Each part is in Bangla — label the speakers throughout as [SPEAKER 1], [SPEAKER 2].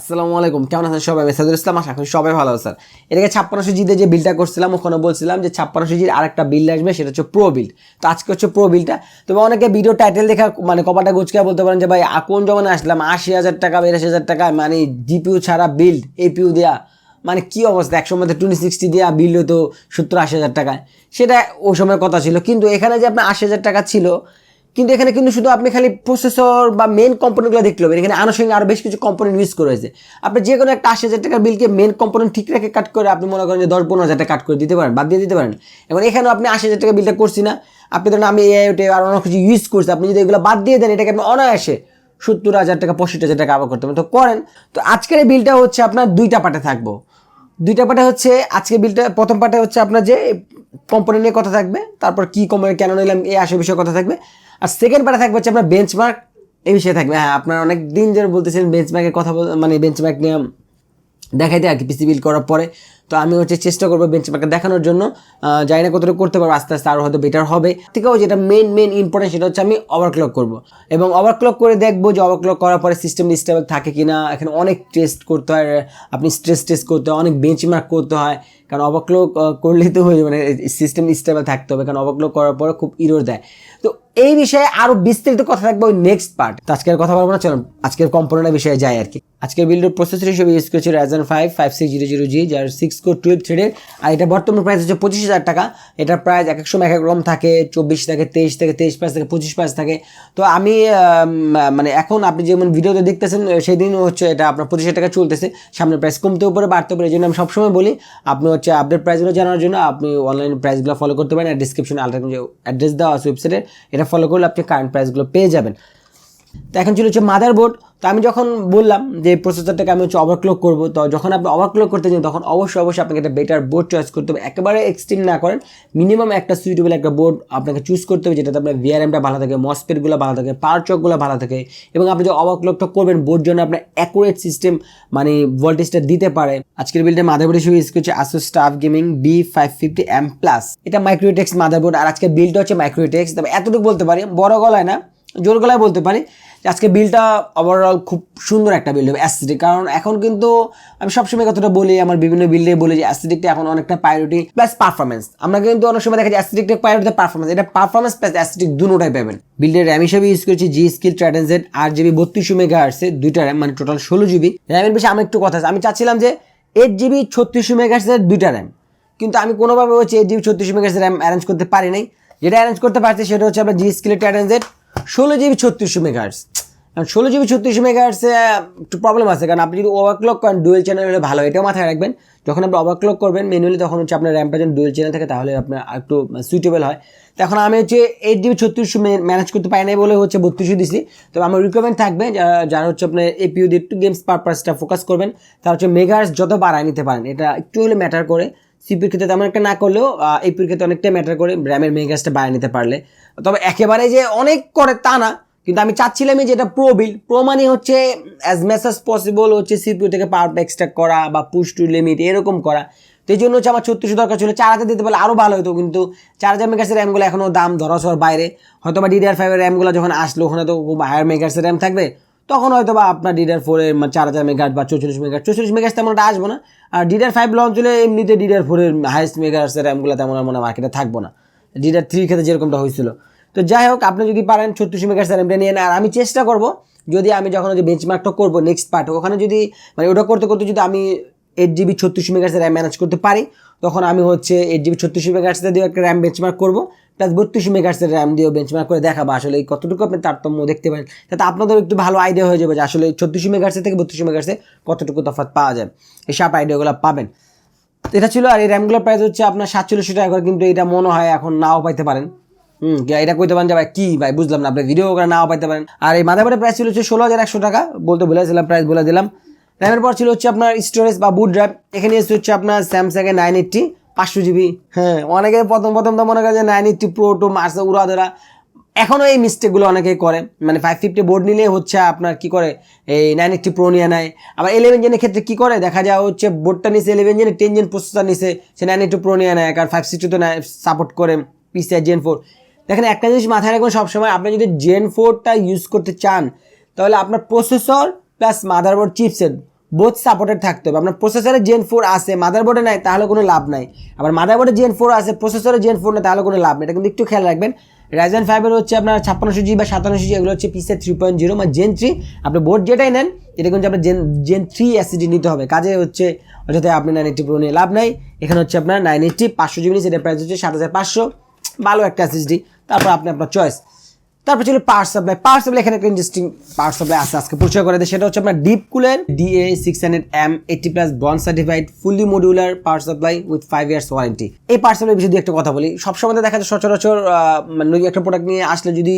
[SPEAKER 1] আসসালামু আলাইকুম, কেমন আছেন সবাই? আমি সাইদুল ইসলাম, আশা করি সবাই ভালো আছেন। এটাকে 5600G যে বিলটা করছিলাম, ওখানে বলছিলাম যে 5600G আরেকটা বিল্ড আসবে, সেটা হচ্ছে প্রো বিল্ড। তো আজকে হচ্ছে প্রো বিল্ডটা। তবে অনেকে ভিডিও টাইটেল দেখা মানে কপাটা গুচকে বলতে পারেন যে ভাই কোন জমানে আসলাম, 80,000 টাকা 82,000 টাকা মানে জিপিইউ ছাড়া বিল্ড, এপিইউ দেয়া, মানে কি অবস্থা। একসময় মধ্যে 2060 দেওয়া বিল্ড হতো 70-80,000 টাকায়, সেটা ওই সময়ের কথা ছিল। কিন্তু এখানে যে আপনার 80,000 টাকা ছিল, কিন্তু এখানে কিন্তু শুধু আপনি খালি প্রসেসর বা মেন কম্পোনেন্টগুলো দেখতে হবে। এখানে আনুষঙ্গিক আরও বেশ কিছু কম্পোনেন্ট ইউজ করা হয়েছে। আপনি যে কোনো একটা 80,000 টাকার বিলকে মেন কম্পোনেন্ট ঠিক রেখে কাট করে আপনি মনে করেন যে 10-15,000 টাকা কাট করে দিতে পারেন, বাদ দিয়ে দিতে পারেন। এবং এখানেও আপনি 80,000 টাকা বিলটা করছি না, আপনি ধরেন আমি এআইওটি আর অনেক কিছু ইউজ করছি, আপনি যদি এগুলো বাদ দিয়ে দেন এটাকে আপনি অনায়াসে 70,000 টাকা 65,000 টাকা আবার করতে পারেন। তো করেন। তো আজকের এই বিলটা হচ্ছে আপনার দুইটা পার্টে থাকবো। দুইটা পার্টে হচ্ছে আজকে বিলটা। প্রথম পার্টে হচ্ছে আপনার যে কম্পোনেন্ট নিয়ে কথা থাকবে, তারপর কি কম্পোনেন্ট কেন নিলাম এই আসে বিষয়ে কথা থাকবে। আর সেকেন্ড পার্টে থাকবে হচ্ছে আপনার বেঞ্চমার্ক, এই বিষয়ে থাকবে। হ্যাঁ, আপনার অনেক দিন ধরে বলতেছেন বেঞ্চমার্কের কথা, মানে বেঞ্চমার্ক নিয়ে দেখাইতে আর কি পিসি বিল্ড করার পরে। তো আমি হচ্ছে চেষ্টা করবো বেঞ্চমার্কটা দেখানোর জন্য। জানি না কতটুকু করতে পারবো, আস্তে আস্তে আরও হয়তো বেটার হবে। থেকেও যেটা মেন ইম্পর্টেন্ট সেটা হচ্ছে আমি ওভারক্লক করবো, এবং ওভারক্লক করে দেখবো যে ওভারক্লক করার পরে সিস্টেম স্টেবল থাকে কিনা। এখানে অনেক টেস্ট করতে হয়, আপনি স্ট্রেস টেস্ট করতে হয়, অনেক বেঞ্চমার্ক করতে হয়, কারণ ওভারক্লক করলেই তো হয়ে মানে সিস্টেম স্টেবল থাকতে হবে, কারণ ওভারক্লক করার পরে খুব ইরর দেয়। তো এই বিষয়ে আরো বিস্তারিত কথা থাকবে ওই নেক্সট পার্ট। তো আজকের কথা বলবো না, চলুন আজকের কম্পোনেন্টের বিষয়ে যাই আর কি। আজকের বিল্ডের প্রসেসর হিসেবে ইউজ করেছি Ryzen 5 5600G, যার 6 কোর 12 থ্রেডের। আর এটা বর্তমান প্রাইস হচ্ছে 25,000 টাকা। এটার প্রাইস এক এক সময় এক এক রকম থাকে, 24 থাকে, 23 থেকে 23 প্রাইস থাকে, 25 প্রাইস থাকে। তো আমি মানে এখন আপনি যেমন ভিডিওতে দেখতেছেন সেই দিন হচ্ছে এটা আপনার 25,000 টাকা চলতেছে। সামনের প্রাইস কমতেও পারে, বাড়তেও পারে। এই জন্য আমি সবসময় বলি আপনি হচ্ছে আপডেট প্রাইসগুলো জানার জন্য আপনি অনলাইন প্রাইসগুলো ফলো করতে পারেন। আর ডিসক্রিপশনে আলাদা যে অ্যাড্রেস দেওয়া আছে ওয়েবসাইটের, এটা ফলো করলে আপনি কারেন্ট প্রাইসগুলো পেয়ে যাবেন। তো এখন ছিল হচ্ছে মাদারবোর্ড। তো আমি যখন বললাম যে প্রসেসরটাকে আমি হচ্ছে ওভারক্লক করবো, তো যখন আপনি ওভারক্লক করতে যান তখন অবশ্যই আপনাকে একটা বেটার বোর্ড চয়েস করতে হবে। একেবারে এক্সটেন্ড না করেন, মিনিমাম একটা সুইটেবল একটা বোর্ড আপনাকে চুজ করতে হবে, যেটাতে আপনার ভিআরএমটা ভালো থাকে, মসফেটগুলো ভালো থাকে, পাওয়ার চকগুলো ভালো থাকে, এবং আপনি যে ওভারক্লকটা করবেন বোর্ড জন্য আপনার অ্যাকুরেট সিস্টেম মানে ভোল্টেজটা দিতে পারে। আজকের বিল্ডে মাদারবোর্ড হিসেবে ইউজ করছে Asus টাফ গেমিং B550M+। এটা মাইক্রোটেক্স মাদারবোর্ড, আর আজকে বিল্ডটা হচ্ছে মাইক্রোটেক্স। তবে এতটুকু বলতে পারি, বড় গলায় না জোর গলায় বলতে পারি, আজকে বিলটা ওভারঅল খুব সুন্দর একটা বিল্ড হবে অ্যাস্থেটিক। কারণ এখন কিন্তু আমি সবসময় কথাটা বলি, আমার বিভিন্ন বিল্ডে বলি যে অ্যাস্থেটিকটা এখন অনেকটা প্রায়োরিটি প্লাস পারফরমেন্স। আমরা কিন্তু অনেক সময় দেখা যায় অ্যাস্থেটিকটা প্রায়োরিটি পারফরমেন্স, এটা পারফরমেন্স প্লাস অ্যাস্থেটিক দুটোটাই পাবেন। বিল্ডের র্যাম হিসেবে ইউজ করেছি G.Skill Trident Z 8GB 32 megahertz, দুইটা র্যাম, মানে টোটাল 16GB র্যামের বেশি। আমার একটু কথা আছে, আমি চাচ্ছিলাম যে 8GB 36 মেগাহার্টজের দুইটা র্যাম, কিন্তু আমি কোনোভাবে হচ্ছে 8GB 36 মেগাহার্টজের র্যাম অ্যারেঞ্জ করতে পারি নাই। যেটা অ্যারেঞ্জ করতে পারছি সেটা হচ্ছে আপনার G.Skill Trident Z 16GB 36 megahertz. কারণ 16GB 36 মেগাহার্টজে একটু প্রবলেম আছে, কারণ আপনি যদি ওভারক্লক করেন ডুয়েল চ্যানেল হলে ভালো, এটাও মাথায় রাখবেন। যখন আপনি ওভারক্লক করবেন ম্যানুয়ালি, তখন হচ্ছে আপনার র্যামটা যেন ডুয়েল চ্যানেল থাকে, তাহলে আপনার একটু সুইটেবল হয়। তো এখন আমি হচ্ছে 8GB 36 ম্যানেজ করতে পারি নাই বলে হচ্ছে 32 দিছি। তবে আমার রিকোয়ারমেন্ট থাকবে যারা হচ্ছে আপনার এপিইউ দিয়ে একটু গেমস পারপাসটা ফোকাস করবেন, তার হচ্ছে মেগাহার্টজ যত বাড়ায় নিতে পারেন, এটা একটু হলে ম্যাটার করে। সিপির ক্ষেত্রে তেমন একটা না করলেও এপির ক্ষেত্রে অনেকটাই ম্যাটার করে র্যামের মেগাহার্টজটা বাড়ায় নিতে পারলে। তবে একেবারে যে অনেক করে তা না, কিন্তু আমি চাচ্ছিলাম যে এটা প্রো বিল্ড। প্রো মানে হচ্ছে অ্যাজ ম্যাচ অ্যাজ পসিবল হচ্ছে সিপিইউ থেকে পাওয়ারটা এক্সট্রাক্ট করা বা পুশ টু লিমিট এরকম করা। তো এই জন্য হচ্ছে আমার 36 দরকার ছিল, 4000 দিতে পারলে আরও ভালো হতো। কিন্তু 4000 মেগাহার্টজের র্যামগুলো এখনও দাম ধরাছোঁয়ার বাইরে। হয়তো বা DDR5 এর র্যামগুলো যখন আসলো ওখানে তো খুব হায়ার মেগাহার্টজের র্যাম থাকবে, তখন হয়তো বা আপনার DDR4 এর 4000 মেগাহার্টজ বা 44 মেগাহার্টজ তেমন একটা আসবো না। আর DDR5 লঞ্চ হলে এমনিতে DDR4 এর হাইয়েস্ট মেগাহার্টজের র্যামগুলো তেমন মনে মার্কেটে থাকবো না, DDR3 ক্ষেত্রে যেরকমটা হয়েছিল। তো যাই হোক, আপনি যদি পারেন 36 মেগাহার্টজ র্যামটা নিয়ে নেন। আর আমি চেষ্টা করবো যদি আমি যখন যে বেঞ্চমার্কটা করবো নেক্সট পার্ট, ওখানে যদি মানে ওটা করতে করতে যদি আমি 8GB 36 মেগাহার্টজ র্যাম ম্যানেজ করতে পারি, তখন আমি হচ্ছে 8GB 36 মেগাহার্টজ দিয়ে একটা র্যাম বেঞ্চমার্ক করবো, প্লাস 32 মেগাহার্টজের র্যাম দিয়েও বেঞ্চমার্ক করে দেখাবো আসলে কতটুকু আপনি তারতম্য দেখতে পারেন। তাতে আপনাদের একটু ভালো আইডিয়া হয়ে যাবে যে আসলে 36 মেগাহার্টজ থেকে 32 মেগাহার্টজে কতটুকু তফাৎ পাওয়া যায়, এই সব আইডিয়াগুলো পাবেন। এটা ছিল। আর এই র্যামগুলোর প্রাইস হচ্ছে আপনার 4700 টাকা করে, কিন্তু এটা মনে হয় এখন নাও পাইতে পারেন। এটা কইতে পারেন যে ভাই কি ভাই বুঝলাম না, আপনি ভিডিও করে নাও পাইতে পারেন। আর এই মাদারবোর্ডের প্রাইস ছিল হচ্ছে 16,100 টাকা, বলতে বলেছিলাম প্রাইস বলে দিলাম। র্যামের পর ছিল হচ্ছে আপনার স্টোরেজ বা বুট ড্রাইভ। এখানে এসে হচ্ছে আপনার স্যামসাংয়ের 980 500GB। হ্যাঁ, অনেকে প্রথম তো মনে করে যে 980 প্রো টু মার্সে উড়া ধরা, এখনও এই মিস্টেকগুলো অনেকেই করে। মানে 550 বোর্ড নিলে হচ্ছে আপনার কি করে এই 980 প্রো নিয়ে নেয়। আবার 11 জেনের ক্ষেত্রে কি করে দেখা যায় হচ্ছে বোর্ডটা নিচে 11 জেনে 10 জেন প্রসেসর নিচে সে 980 প্রো নিয়ে নেয়, কারণ 560 তো সাপোর্ট করে PCI Gen 4। দেখেন একটা জিনিস মাথায় রাখবেন সবসময়, আপনি যদি Gen 4টা ইউজ করতে চান তাহলে আপনার processor plus motherboard chipset both supported থাকতে হবে। আপনার প্রসেসরে Gen 4 আছে, মাদারবোর্ডে নাই, তাহলে কোনো লাভ নাই। আবার মাদারবোর্ডে Gen 4 আছে, প্রসেসরে Gen 4 নেই, তাহলে কোনো লাভ নেই। এটা কিন্তু একটু খেয়াল রাখবেন। Ryzen 5 এর হচ্ছে আপনার 5600G বা 5700G, এগুলো হচ্ছে PCIe 3.0 মানে Gen 3। আপনি বোর্ড যেটাই নেন, এটা কিন্তু আপনার Gen 3 SSD নিতে হবে। কাজে হচ্ছে অযথা আপনি 980 Pro নিয়ে লাভ নাই। এখানে হচ্ছে আপনার 980 500GB, এটার প্রাইস হচ্ছে 7500, ভালো একটা SSD। তারপর আপনি আপনার চয়েস। তারপর ছিল পাওয়ার সাপ্লাই। পাওয়ার সাপ্লাই এখানে একটা ইন্টারেস্টিং পাওয়ার সাপ্লাই আছে, আজকে পরিচয় করে দেয়। সেটা হচ্ছে আপনার ডিপকুলের DA600-M 80+ bond certified fully modular power supply with 5 years warranty. এই পাওয়ার সাপ্লাই বিষয়ে একটা কথা বলি, সবসময় দেখা যায় সচরাচর মানে একটা প্রোডাক্ট নিয়ে আসলে যদি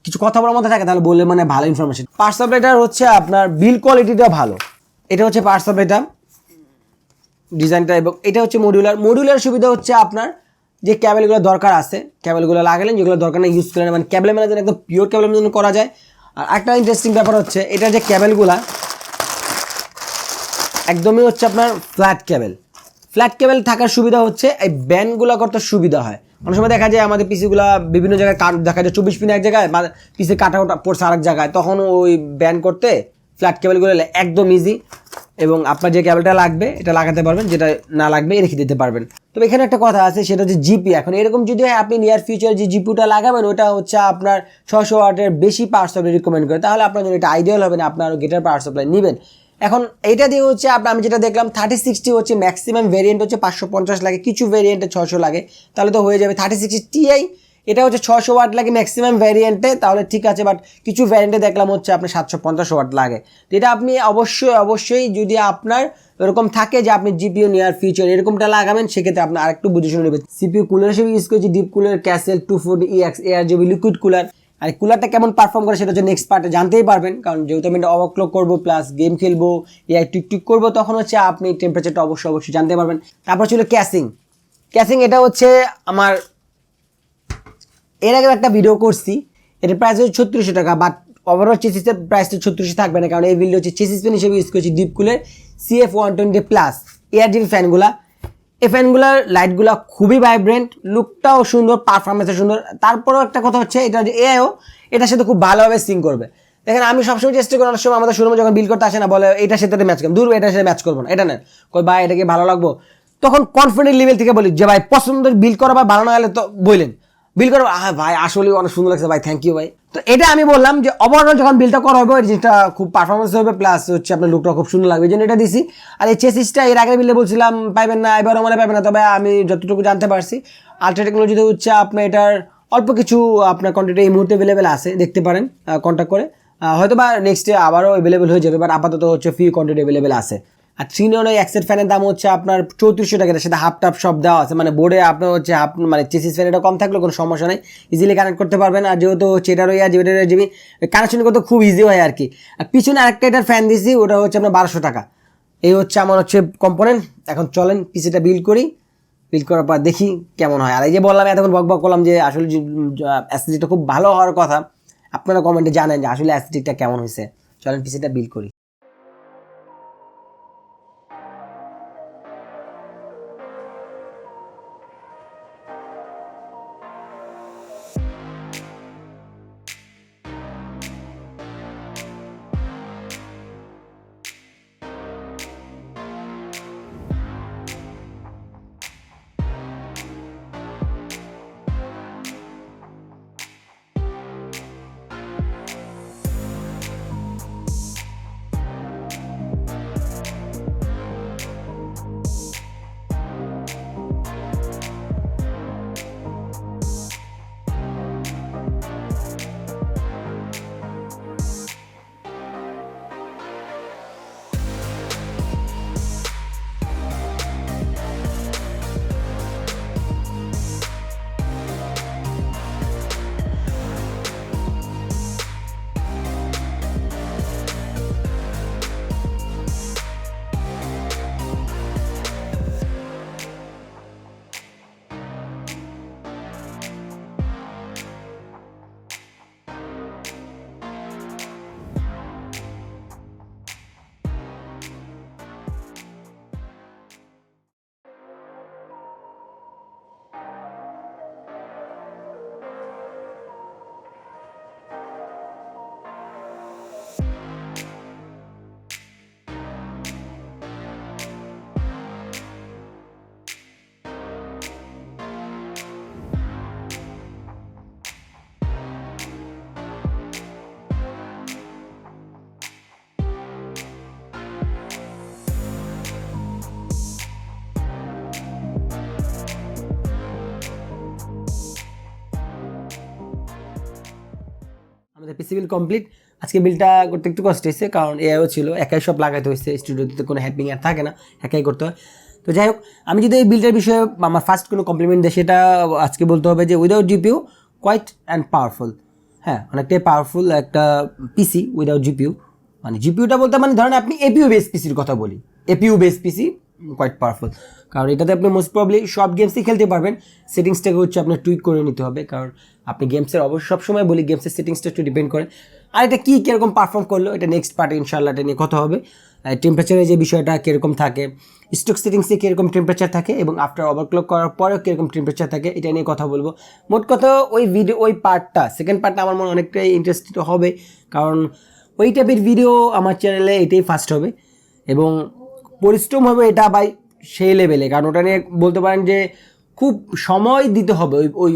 [SPEAKER 1] কিছু কথা বলার মধ্যে থাকে তাহলে বললে মানে ভালো ইনফরমেশন। পাওয়ার সাপ্লাইটার হচ্ছে আপনার বিল কোয়ালিটিটা ভালো। এটা হচ্ছে পাওয়ার সাপ্লাইটা ডিজাইনটা, এবং এটা হচ্ছে মডিউলার সুবিধা হচ্ছে আপনার যে ক্যাবেলগুলো দরকার আছে, ক্যাবেলগুলো লাগালেন, যেগুলো দরকার নেই ইউজ করলেন, মানে ক্যাবেল ম্যানেজার একদম পিওর ক্যাবেল ম্যানেজার করা যায়। আর একটা ইন্টারেস্টিং ব্যাপার হচ্ছে এটা যে ক্যাবেলগুলা একদমই হচ্ছে আপনার ফ্ল্যাট ক্যাবেল থাকার সুবিধা হচ্ছে এই ব্যান্ডগুলো করতে সুবিধা হয়। অনেক সময় দেখা যায় আমাদের পিসিগুলো বিভিন্ন জায়গায় দেখা যায় 24 পিন এক জায়গায়, পিসি কাটা পড়ছে আরেক জায়গায়, তখন ওই ব্যান্ড করতে ফ্ল্যাট ক্যাবেলগুলো একদম ইজি। এবং আপনার যে ক্যাবেলটা লাগবে এটা লাগাতে পারবেন, যেটা না লাগবে রেখে দিতে পারবেন। তবে এখানে একটা কথা আছে, সেটা হচ্ছে জিপি। এখন এরকম যদি আপনি নিয়ার ফিউচার যে জিপিটা লাগাবেন ওটা হচ্ছে আপনার 600 ওয়াটের বেশি পাওয়ার সাপ্লাই রিকমেন্ড করে, তাহলে আপনার জন্য এটা আইডিয়াল হবে না, আপনার গেটার পাওয়ার সাপ্লাই নেবেন। এখন এইটা দিয়ে হচ্ছে আমি যেটা দেখলাম 3060 হচ্ছে ম্যাক্সিমাম ভেরিয়েন্ট হচ্ছে 550 লাগে, কিছু ভেরিয়েন্টে 600 লাগে, তাহলে তো হয়ে যাবে 3060 Ti। এটা হচ্ছে 600 ওয়াট লাগে ম্যাক্সিমাম ভ্যারিয়েন্টে, তাহলে ঠিক আছে। বাট কিছু ভ্যারিয়েন্টে দেখলাম হচ্ছে আপনার 750 ওয়াট লাগে। তো এটা আপনি অবশ্যই যদি আপনার এরকম থাকে যে আপনি জিপিও নিয়ার ফিউচার এরকমটা লাগাবেন, সেক্ষেত্রে আপনি আরেকটু বুঝে শুনে নেবেন। সিপিইউ কুলার হিসেবে ইউজ করেছি ডিপকুলের Castle 240EX A-RGB liquid cooler. আর কুলারটা কেমন পারফর্ম করে সেটা হচ্ছে নেক্সট পার্টে জানতেই পারবেন, কারণ যেহেতু আমি এটা ওভারক্লক করবো প্লাস গেম খেলবো, এআই টিক করবো, তখন হচ্ছে আপনি টেম্পারেচারটা অবশ্যই জানতে পারবেন। তারপর ছিল ক্যাসিং। এটা হচ্ছে আমার এর আগে একটা ভিডিও করছি, এটার প্রাইস হচ্ছে 3600 টাকা, বাট ওভারঅল চেসিসের প্রাইসটা 3600 থাকবে না, কারণ এই বিল্ড হচ্ছে চেসিস ফ্যান হিসেবে ইউজ করেছি ডিপকুলের CF120+ A-RGB ফ্যানগুলা। এই ফ্যানগুলার লাইটগুলা খুবই ভাইব্রেন্ট, লুকটাও সুন্দর, পারফরমেন্সও সুন্দর। তারপরেও একটা কথা হচ্ছে এটা যে এআইও এটার সাথে খুব ভালোভাবে সিং করবে। দেখেন আমি সবসময় চেষ্টা করি, অনেক সময় আমাদের শোরুমে যখন বিল করতে আসে না, বলে এটার সাথে ম্যাচ করবো, দূর এটার সাথে ম্যাচ করবো না, এটা নেন, কই ভাই এটাকে ভালো লাগবো, তখন কনফিডেন্ট লেভেল থেকে বলি যে ভাই পছন্দের বিল করা বা ভালো না হলে তো বললেন বিল করবো, হ্যাঁ ভাই আসলে অনেক সুন্দর লাগছে ভাই, থ্যাংক ইউ ভাই। তো এটা আমি বললাম যে ওভারঅল যখন বিলটা করা হবে এই জিনিসটা খুব পারফরমেন্স হবে, প্লাস হচ্ছে আপনার লুকটা খুব সুন্দর লাগবে, এই জন্য এটা দিছি। আর এই চেসিসটা এর আগের বিলে বলছিলাম পাইবেন না, এবারও মানে পাইবেন না, তবে আমি যতটুকু জানতে পারছি আলট্রা টেকনোলজিতে হচ্ছে আপনার এটার অল্প কিছু আপনার কোয়ান্টিটি এই মুহূর্তে অ্যাভেলেবেল আছে, দেখতে পারেন কন্ট্যাক্ট করে, হয়তো বা নেক্সটে আবারও অ্যাভেলেবেল হয়ে যাবে, বাট আপাতত হচ্ছে ফ্রি কোয়ান্টিটি অ্যাভেলেবেল আছে। আর 3 in 1 এক্সেট ফ্যানের দাম হচ্ছে আপনার 3400 টাকা, এর সাথে হাফ টাপ সব দেওয়া আছে, মানে বোর্ডে আপনার হচ্ছে হাফ মানে চেসিস ফ্যান এটা কম থাকলে কোনো সমস্যা নেই, ইজিলি কানেক্ট করতে পারবেন। আর যেহেতু চেটারও জিবি কানেকশন করতে খুব ইজি হয় আর কি। আর পিছনে আরেকটা এটার ফ্যান দিয়েছি, ওটা হচ্ছে আপনার 1200 টাকা। এই হচ্ছে আমার হচ্ছে কম্পোনেন্ট। এখন চলেন পিসিটা বিল্ড করার পর দেখি কেমন হয়। আর এই যে বললাম এতক্ষণ বক করলাম যে আসলে অ্যাস্থেটিকটা খুব ভালো হওয়ার কথা, আপনারা কমেন্টে জানেন যে আসলে অ্যাস্থেটিকটা কেমন হয়েছে। চলেন পিসিটা বিল্ড করি। আমাদের পিসি বিল কমপ্লিট। আজকে বিলটা করতে একটু কষ্ট হয়েছে, কারণ এআইও ছিল, একাই সব লাগাইতে হয়েছে, স্টুডিওতে কোনো হেল্পিং আর থাকে না, একাই করতে হয়। তো যাই হোক, আমি যদি এই বিলটার বিষয়ে আমার ফার্স্ট কোনো কমপ্লিমেন্ট দেয়, সেটা আজকে বলতে হবে যে without GPU quite and powerful. হ্যাঁ, অনেকটাই পাওয়ারফুল একটা পিসি উইদাউট জিপিউ। মানে জিপিউটা বলতে মানে ধরেন আপনি এপিইউ বেস পিসির কথা বলি, এপিইউ বেস পিসি কোয়াইট পাওয়ারফুল, কারণ এটাতে আপনি মোস্ট প্রবলি সব গেমসই খেলতে পারবেন। সেটিংসটাকে হচ্ছে আপনার টুইক করে নিতে হবে, কারণ আপনি গেমসের অবশ্যই সবসময় বলি গেমসের সেটিংসটা একটু ডিপেন্ড করেন। আর এটা কী কীরকম পারফর্ম করলো এটা নেক্সট পার্টে ইনশাআল্লাহ এটা নিয়ে কথা হবে। টেম্পারেচারের যে বিষয়টা কীরকম থাকে, স্টক সেটিংসে কীরকম টেম্পারেচার থাকে এবং আফটার ওভারক্লক করার পরেও কীরকম টেম্পারেচার থাকে, এটা নিয়ে কথা বলবো। মোট কথা ওই পার্টটা, সেকেন্ড পার্টটা আমার মনে অনেকটাই ইন্টারেস্টেড হবে, কারণ ওই টাইপের ভিডিও আমার চ্যানেলে এটাই ফার্স্ট হবে এবং পরিশ্রম হবে এটা বাই সেই লেভেলে, কারণ ওটা নিয়ে বলতে পারেন যে খুব সময় দিতে হবে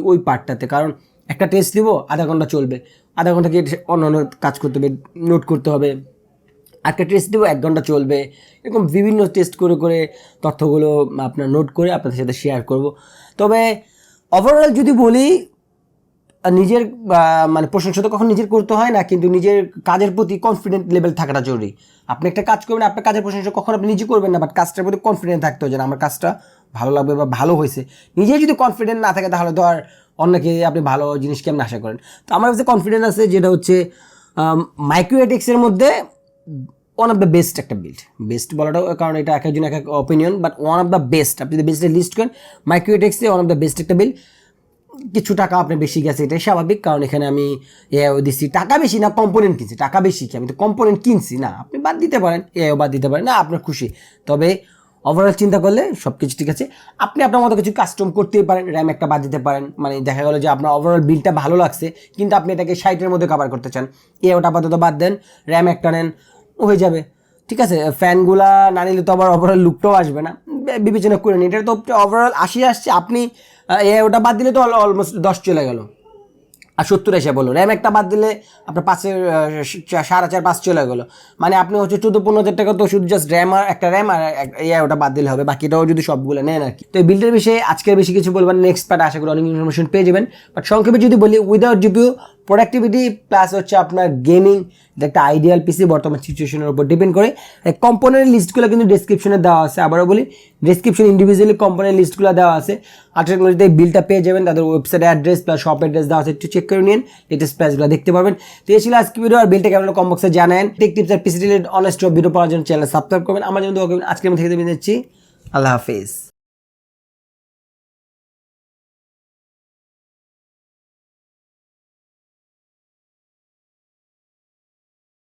[SPEAKER 1] ওই পার্টটাতে। কারণ একটা টেস্ট দিব, আধা ঘন্টা চলবে, আধা ঘন্টা গিয়ে অন্য কাজ করতে হবে, নোট করতে হবে। একটা টেস্ট দেবো 1 ঘন্টা চলবে, এরকম বিভিন্ন টেস্ট করে করে তথ্যগুলো আপনার নোট করে আপনাদের সাথে শেয়ার করব। তবে ওভারঅল যদি বলি, নিজের মানে প্রশংসা তো কখন নিজের করতে হয় না, কিন্তু নিজের কাজের প্রতি কনফিডেন্ট লেভেল থাকাটা জরুরি। আপনি একটা কাজ করবেন, আপনার কাজের প্রশংসা কখন আপনি নিজে করবেন না, বাট কাজটার প্রতি কনফিডেন্ট থাকতে হয় যে আমার কাজটা ভালো লাগবে বা ভালো হয়েছে। নিজে যদি কনফিডেন্ট না থাকে তাহলে তো আর অন্যকে আপনি ভালো জিনিস কেমন আশা করেন। তো আমার কাছে কনফিডেন্ট আছে, যেটা হচ্ছে মাইক্রোএটিক্সের মধ্যে ওয়ান অফ দ্য বেস্ট একটা বিল্ড। বেস্ট বলাটাও, কারণ এটা এক একজন এক এক opinion, but one of the best. আপনি যদি বেস্টের লিস্ট করেন, মাইক্রোএটিক্সে ওয়ান অফ দ্য বেস্ট একটা বিল্ড। কিছু টাকা আপনার বেশি গেছে, এটাই স্বাভাবিক, কারণ এখানে আমি এআইও দিচ্ছি। টাকা বেশি না, কম্পোনেন্ট কিনছি। টাকা বেশি কি, আমি তো কম্পোনেন্ট কিনছি না। আপনি বাদ দিতে পারেন, এআইও বাদ দিতে পারেন, না আপনার খুশি। তবে ওভারঅল চিন্তা করলে সব কিছু ঠিক আছে। আপনি আপনার মতো কিছু কাস্টম করতেই পারেন, র্যাম একটা বাদ দিতে পারেন। মানে দেখা গেলো যে আপনার ওভারঅল বিলটা ভালো লাগছে, কিন্তু আপনি এটাকে 60-এর মধ্যে কভার করতে চান, এআইওটা আপাতত বাদ দেন, র্যাম একটা নেন, হয়ে যাবে। ঠিক আছে, ফ্যানগুলা না নিলে তো আবার ওভারঅল লুকটাও আসবে না, বিবেচনা করে নিন। এটা তো ওভারঅল 80 আসছে, আপনি ওটা বাদ দিলে তো অলমোস্ট 10 চলে গেল, আর 70 এসে বলো। র্যাম একটা বাদ দিলে আপনার 4.5 চলে গেলো, মানে আপনি হচ্ছে 14-15 হাজার টাকা তো শুধু জাস্ট র্যাম আর একটা র্যাম আর ওটা বাদ দিলে হবে, বাকিটাও যদি সবগুলো নেন আর কি। তো এই বিল্ডের বিষয়ে আজকের বেশি কিছু বলবেন, নেক্সট পার্ট আশা করি অনেক ইনফরমেশন পেয়ে যাবেন। বাট সংক্ষেপে যদি বলি, উইদাউট জিপিইউ প্রোডাক্টিভিটি প্লাস হচ্ছে আপনার গেমিং, এটা একটা আইডিয়াল পিসি বর্তমান সিচুয়েশনের উপর ডিপেন্ড করে। কম্পোনেন্ট লিস্টগুলো কিন্তু ডেসক্রিপশনে দেওয়া আছে, আবারও বলি ডেসক্রিপশন ইন্ডিভিজুয়ালি কম্পোনেন্ট লিস্টগুলো দেওয়া আছে। আলট্রাটেকনোলজিতে বিলটা পেয়ে যাবেন, তাদের website address plus shop address দেওয়া আছে, একটু চেক করে নিন, লেটেস্ট প্রাইসগুলো দেখতে পারবেন। তো এই ছিল আজকে ভিডিও, আর বিলটা কেমন কম বক্সে জানেন। টেক টিপস আর পিসি রিলেটেড অনেস্ট ভিডিও পাওয়ার জন্য চ্যানেল সাবস্ক্রাইব করবেন। আমার জন্য দোয়া করবেন। আজকের মধ্যে থেকে বিদায় নিচ্ছি, আল্লাহ হাফেজ।